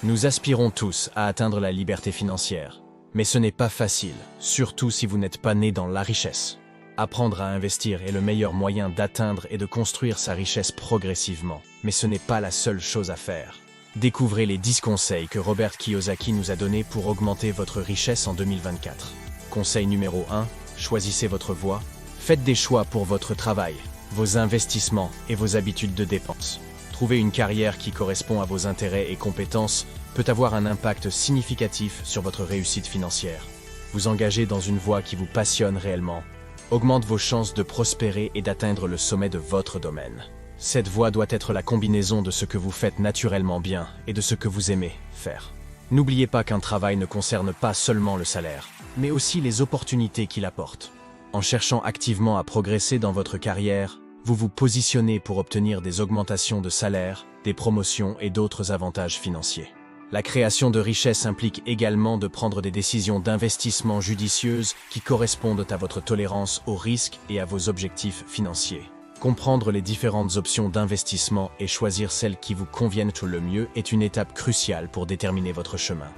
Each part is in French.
Nous aspirons tous à atteindre la liberté financière. Mais ce n'est pas facile, surtout si vous n'êtes pas né dans la richesse. Apprendre à investir est le meilleur moyen d'atteindre et de construire sa richesse progressivement. Mais ce n'est pas la seule chose à faire. Découvrez les 10 conseils que Robert Kiyosaki nous a donnés pour augmenter votre richesse en 2024. Conseil numéro 1, choisissez votre voie. Faites des choix pour votre travail, vos investissements et vos habitudes de dépenses. Trouver une carrière qui correspond à vos intérêts et compétences peut avoir un impact significatif sur votre réussite financière. Vous engager dans une voie qui vous passionne réellement augmente vos chances de prospérer et d'atteindre le sommet de votre domaine. Cette voie doit être la combinaison de ce que vous faites naturellement bien et de ce que vous aimez faire. N'oubliez pas qu'un travail ne concerne pas seulement le salaire, mais aussi les opportunités qu'il apporte. En cherchant activement à progresser dans votre carrière, vous vous positionnez pour obtenir des augmentations de salaire, des promotions et d'autres avantages financiers. La création de richesse implique également de prendre des décisions d'investissement judicieuses qui correspondent à votre tolérance au risque et à vos objectifs financiers. Comprendre les différentes options d'investissement et choisir celles qui vous conviennent le mieux est une étape cruciale pour déterminer votre chemin.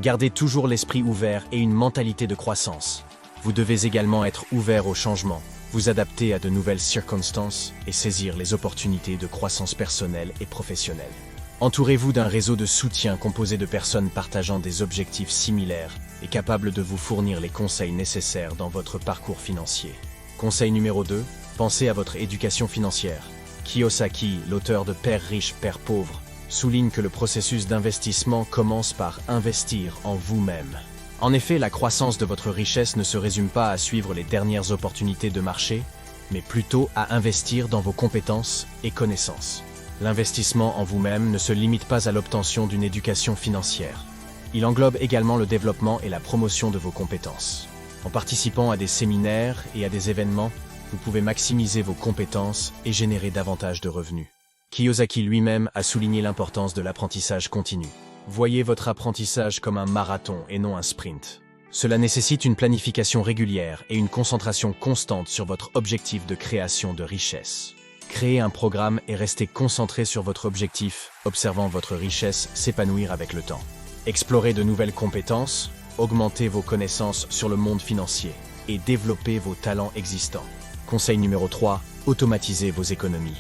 Gardez toujours l'esprit ouvert et une mentalité de croissance. Vous devez également être ouvert au changement, vous adapter à de nouvelles circonstances et saisir les opportunités de croissance personnelle et professionnelle. Entourez-vous d'un réseau de soutien composé de personnes partageant des objectifs similaires et capables de vous fournir les conseils nécessaires dans votre parcours financier. Conseil numéro 2, pensez à votre éducation financière. Kiyosaki, l'auteur de Père riche, Père pauvre, souligne que le processus d'investissement commence par investir en vous-même. En effet, la croissance de votre richesse ne se résume pas à suivre les dernières opportunités de marché, mais plutôt à investir dans vos compétences et connaissances. L'investissement en vous-même ne se limite pas à l'obtention d'une éducation financière. Il englobe également le développement et la promotion de vos compétences. En participant à des séminaires et à des événements, vous pouvez maximiser vos compétences et générer davantage de revenus. Kiyosaki lui-même a souligné l'importance de l'apprentissage continu. Voyez votre apprentissage comme un marathon et non un sprint. Cela nécessite une planification régulière et une concentration constante sur votre objectif de création de richesse. Créez un programme et restez concentré sur votre objectif, observant votre richesse s'épanouir avec le temps. Explorez de nouvelles compétences, augmentez vos connaissances sur le monde financier et développez vos talents existants. Conseil numéro 3, automatisez vos économies.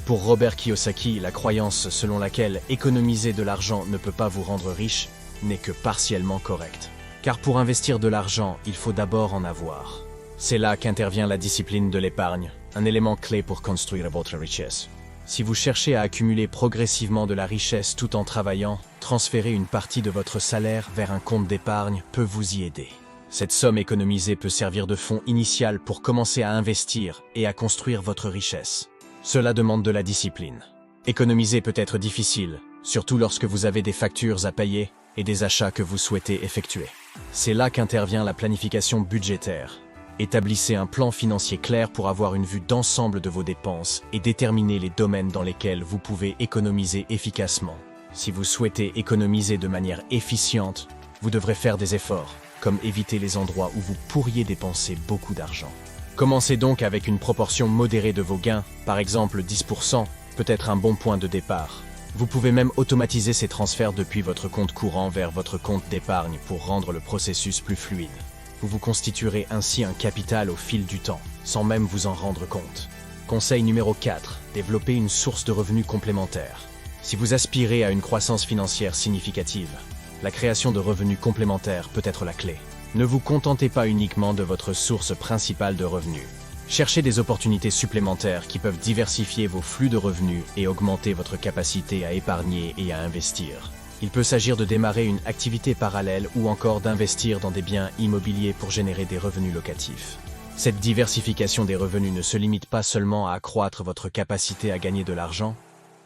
Pour Robert Kiyosaki, la croyance selon laquelle économiser de l'argent ne peut pas vous rendre riche n'est que partiellement correcte. Car pour investir de l'argent, il faut d'abord en avoir. C'est là qu'intervient la discipline de l'épargne, un élément clé pour construire votre richesse. Si vous cherchez à accumuler progressivement de la richesse tout en travaillant, transférer une partie de votre salaire vers un compte d'épargne peut vous y aider. Cette somme économisée peut servir de fonds initial pour commencer à investir et à construire votre richesse. Cela demande de la discipline. Économiser peut être difficile, surtout lorsque vous avez des factures à payer et des achats que vous souhaitez effectuer. C'est là qu'intervient la planification budgétaire. Établissez un plan financier clair pour avoir une vue d'ensemble de vos dépenses et déterminer les domaines dans lesquels vous pouvez économiser efficacement. Si vous souhaitez économiser de manière efficiente, vous devrez faire des efforts, comme éviter les endroits où vous pourriez dépenser beaucoup d'argent. Commencez donc avec une proportion modérée de vos gains, par exemple 10%, peut être un bon point de départ. Vous pouvez même automatiser ces transferts depuis votre compte courant vers votre compte d'épargne pour rendre le processus plus fluide. Vous vous constituerez ainsi un capital au fil du temps, sans même vous en rendre compte. Conseil numéro 4, développez une source de revenus complémentaire. Si vous aspirez à une croissance financière significative, la création de revenus complémentaires peut être la clé. Ne vous contentez pas uniquement de votre source principale de revenus. Cherchez des opportunités supplémentaires qui peuvent diversifier vos flux de revenus et augmenter votre capacité à épargner et à investir. Il peut s'agir de démarrer une activité parallèle ou encore d'investir dans des biens immobiliers pour générer des revenus locatifs. Cette diversification des revenus ne se limite pas seulement à accroître votre capacité à gagner de l'argent,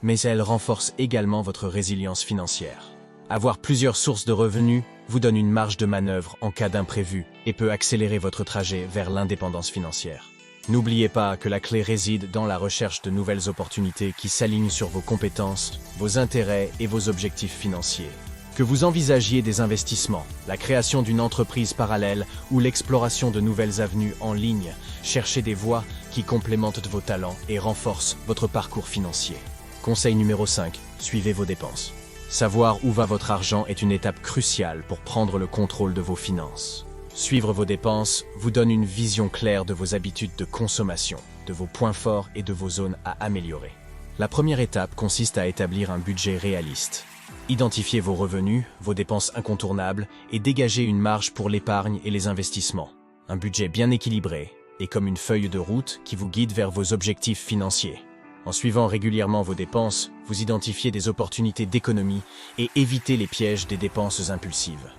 mais elle renforce également votre résilience financière. Avoir plusieurs sources de revenus vous donne une marge de manœuvre en cas d'imprévu et peut accélérer votre trajet vers l'indépendance financière. N'oubliez pas que la clé réside dans la recherche de nouvelles opportunités qui s'alignent sur vos compétences, vos intérêts et vos objectifs financiers. Que vous envisagiez des investissements, la création d'une entreprise parallèle ou l'exploration de nouvelles avenues en ligne, cherchez des voies qui complémentent vos talents et renforcent votre parcours financier. Conseil numéro 5, suivez vos dépenses. Savoir où va votre argent est une étape cruciale pour prendre le contrôle de vos finances. Suivre vos dépenses vous donne une vision claire de vos habitudes de consommation, de vos points forts et de vos zones à améliorer. La première étape consiste à établir un budget réaliste. Identifiez vos revenus, vos dépenses incontournables et dégagez une marge pour l'épargne et les investissements. Un budget bien équilibré est comme une feuille de route qui vous guide vers vos objectifs financiers. En suivant régulièrement vos dépenses, vous identifiez des opportunités d'économie et évitez les pièges des dépenses impulsives.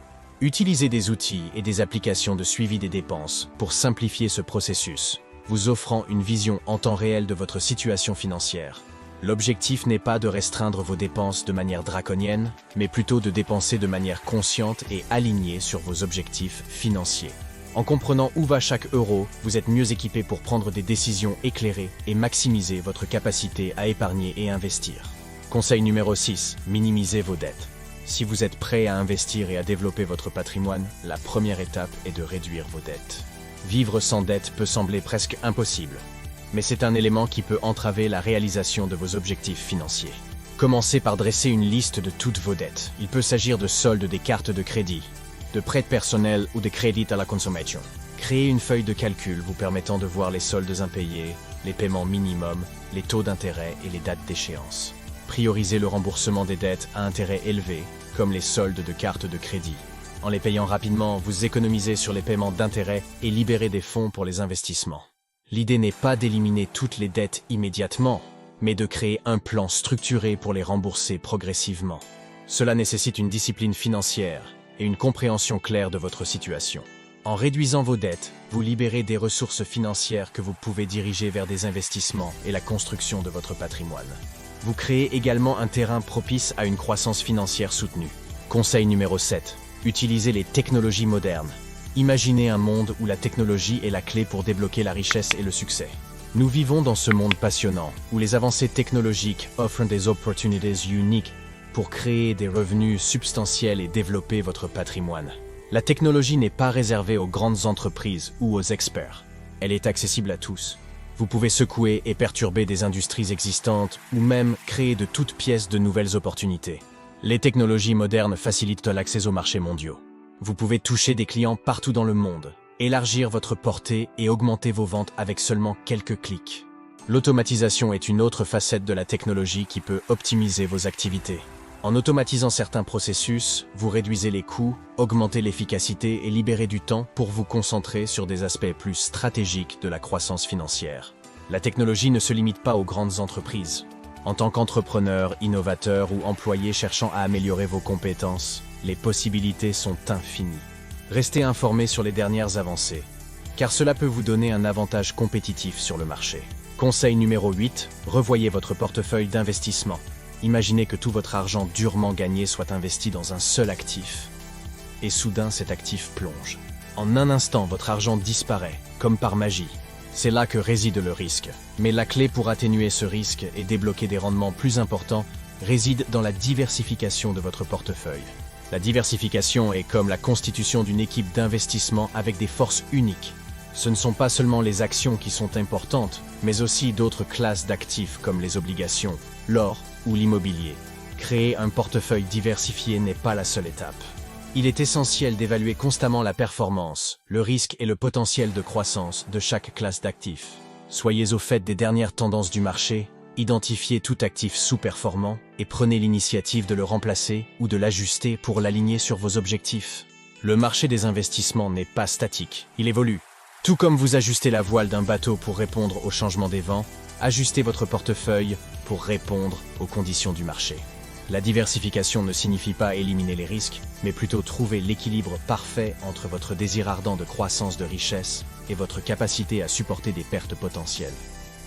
Utilisez des outils et des applications de suivi des dépenses pour simplifier ce processus, vous offrant une vision en temps réel de votre situation financière. L'objectif n'est pas de restreindre vos dépenses de manière draconienne, mais plutôt de dépenser de manière consciente et alignée sur vos objectifs financiers. En comprenant où va chaque euro, vous êtes mieux équipé pour prendre des décisions éclairées et maximiser votre capacité à épargner et investir. Conseil numéro 6, minimisez vos dettes. Si vous êtes prêt à investir et à développer votre patrimoine, la première étape est de réduire vos dettes. Vivre sans dette peut sembler presque impossible, mais c'est un élément qui peut entraver la réalisation de vos objectifs financiers. Commencez par dresser une liste de toutes vos dettes. Il peut s'agir de soldes des cartes de crédit, de prêts personnels ou de crédits à la consommation. Créez une feuille de calcul vous permettant de voir les soldes impayés, les paiements minimums, les taux d'intérêt et les dates d'échéance. Priorisez le remboursement des dettes à intérêt élevé, comme les soldes de cartes de crédit. En les payant rapidement, vous économisez sur les paiements d'intérêt et libérez des fonds pour les investissements. L'idée n'est pas d'éliminer toutes les dettes immédiatement, mais de créer un plan structuré pour les rembourser progressivement. Cela nécessite une discipline financière et une compréhension claire de votre situation. En réduisant vos dettes, vous libérez des ressources financières que vous pouvez diriger vers des investissements et la construction de votre patrimoine. Vous créez également un terrain propice à une croissance financière soutenue. Conseil numéro 7. Utilisez les technologies modernes. Imaginez un monde où la technologie est la clé pour débloquer la richesse et le succès. Nous vivons dans ce monde passionnant, où les avancées technologiques offrent des opportunités uniques pour créer des revenus substantiels et développer votre patrimoine. La technologie n'est pas réservée aux grandes entreprises ou aux experts. Elle est accessible à tous. Vous pouvez secouer et perturber des industries existantes ou même créer de toutes pièces de nouvelles opportunités. Les technologies modernes facilitent l'accès aux marchés mondiaux. Vous pouvez toucher des clients partout dans le monde, élargir votre portée et augmenter vos ventes avec seulement quelques clics. L'automatisation est une autre facette de la technologie qui peut optimiser vos activités. En automatisant certains processus, vous réduisez les coûts, augmentez l'efficacité et libérez du temps pour vous concentrer sur des aspects plus stratégiques de la croissance financière. La technologie ne se limite pas aux grandes entreprises. En tant qu'entrepreneur, innovateur ou employé cherchant à améliorer vos compétences, les possibilités sont infinies. Restez informé sur les dernières avancées, car cela peut vous donner un avantage compétitif sur le marché. Conseil numéro 8, revoyez votre portefeuille d'investissement. Imaginez que tout votre argent durement gagné soit investi dans un seul actif. Et soudain, cet actif plonge. En un instant, votre argent disparaît, comme par magie. C'est là que réside le risque. Mais la clé pour atténuer ce risque et débloquer des rendements plus importants réside dans la diversification de votre portefeuille. La diversification est comme la constitution d'une équipe d'investissement avec des forces uniques. Ce ne sont pas seulement les actions qui sont importantes, mais aussi d'autres classes d'actifs comme les obligations, l'or ou l'immobilier. Créer un portefeuille diversifié n'est pas la seule étape. Il est essentiel d'évaluer constamment la performance, le risque et le potentiel de croissance de chaque classe d'actifs. Soyez au fait des dernières tendances du marché, identifiez tout actif sous-performant et prenez l'initiative de le remplacer ou de l'ajuster pour l'aligner sur vos objectifs. Le marché des investissements n'est pas statique, il évolue. Tout comme vous ajustez la voile d'un bateau pour répondre au changement des vents, ajustez votre portefeuille pour répondre aux conditions du marché. La diversification ne signifie pas éliminer les risques, mais plutôt trouver l'équilibre parfait entre votre désir ardent de croissance de richesse et votre capacité à supporter des pertes potentielles.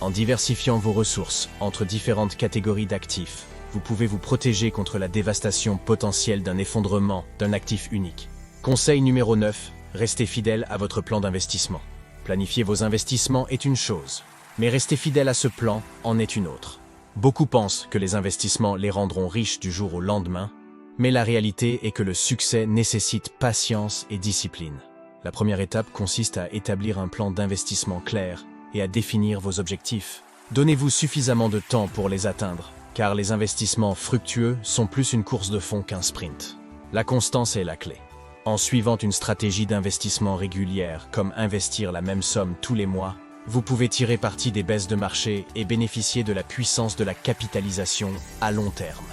En diversifiant vos ressources entre différentes catégories d'actifs, vous pouvez vous protéger contre la dévastation potentielle d'un effondrement d'un actif unique. Conseil numéro 9, restez fidèle à votre plan d'investissement. Planifier vos investissements est une chose, mais rester fidèle à ce plan en est une autre. Beaucoup pensent que les investissements les rendront riches du jour au lendemain, mais la réalité est que le succès nécessite patience et discipline. La première étape consiste à établir un plan d'investissement clair et à définir vos objectifs. Donnez-vous suffisamment de temps pour les atteindre. car les investissements fructueux sont plus une course de fond qu'un sprint. La constance est la clé. En suivant une stratégie d'investissement régulière, comme investir la même somme tous les mois, vous pouvez tirer parti des baisses de marché et bénéficier de la puissance de la capitalisation à long terme.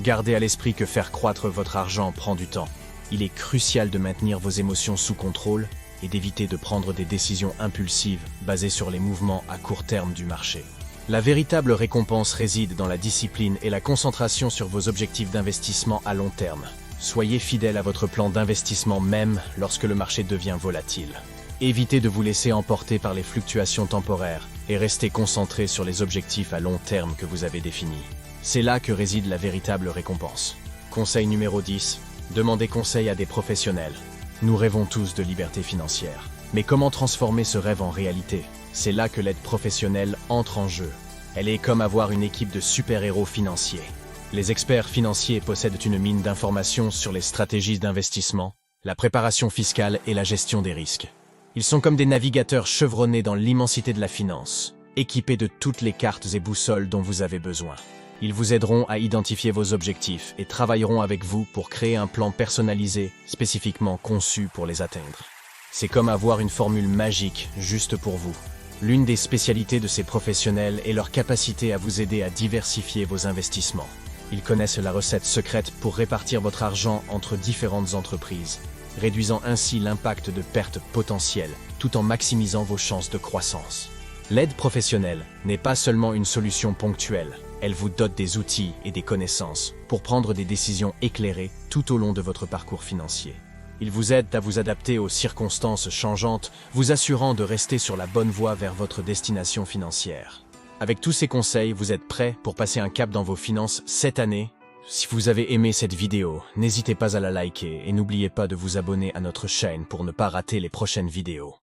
Gardez à l'esprit que faire croître votre argent prend du temps. Il est crucial de maintenir vos émotions sous contrôle et d'éviter de prendre des décisions impulsives basées sur les mouvements à court terme du marché. La véritable récompense réside dans la discipline et la concentration sur vos objectifs d'investissement à long terme. Soyez fidèle à votre plan d'investissement même lorsque le marché devient volatile. Évitez de vous laisser emporter par les fluctuations temporaires et restez concentré sur les objectifs à long terme que vous avez définis. C'est là que réside la véritable récompense. Conseil numéro 10. Demandez conseil à des professionnels. Nous rêvons tous de liberté financière. Mais comment transformer ce rêve en réalité? C'est là que l'aide professionnelle entre en jeu. Elle est comme avoir une équipe de super-héros financiers. Les experts financiers possèdent une mine d'informations sur les stratégies d'investissement, la préparation fiscale et la gestion des risques. Ils sont comme des navigateurs chevronnés dans l'immensité de la finance, équipés de toutes les cartes et boussoles dont vous avez besoin. Ils vous aideront à identifier vos objectifs et travailleront avec vous pour créer un plan personnalisé, spécifiquement conçu pour les atteindre. C'est comme avoir une formule magique juste pour vous. L'une des spécialités de ces professionnels est leur capacité à vous aider à diversifier vos investissements. Ils connaissent la recette secrète pour répartir votre argent entre différentes entreprises, réduisant ainsi l'impact de pertes potentielles, tout en maximisant vos chances de croissance. L'aide professionnelle n'est pas seulement une solution ponctuelle, elle vous dote des outils et des connaissances pour prendre des décisions éclairées tout au long de votre parcours financier. Ils vous aident à vous adapter aux circonstances changeantes, vous assurant de rester sur la bonne voie vers votre destination financière. Avec tous ces conseils, vous êtes prêts pour passer un cap dans vos finances cette année? Si vous avez aimé cette vidéo, n'hésitez pas à la liker et n'oubliez pas de vous abonner à notre chaîne pour ne pas rater les prochaines vidéos.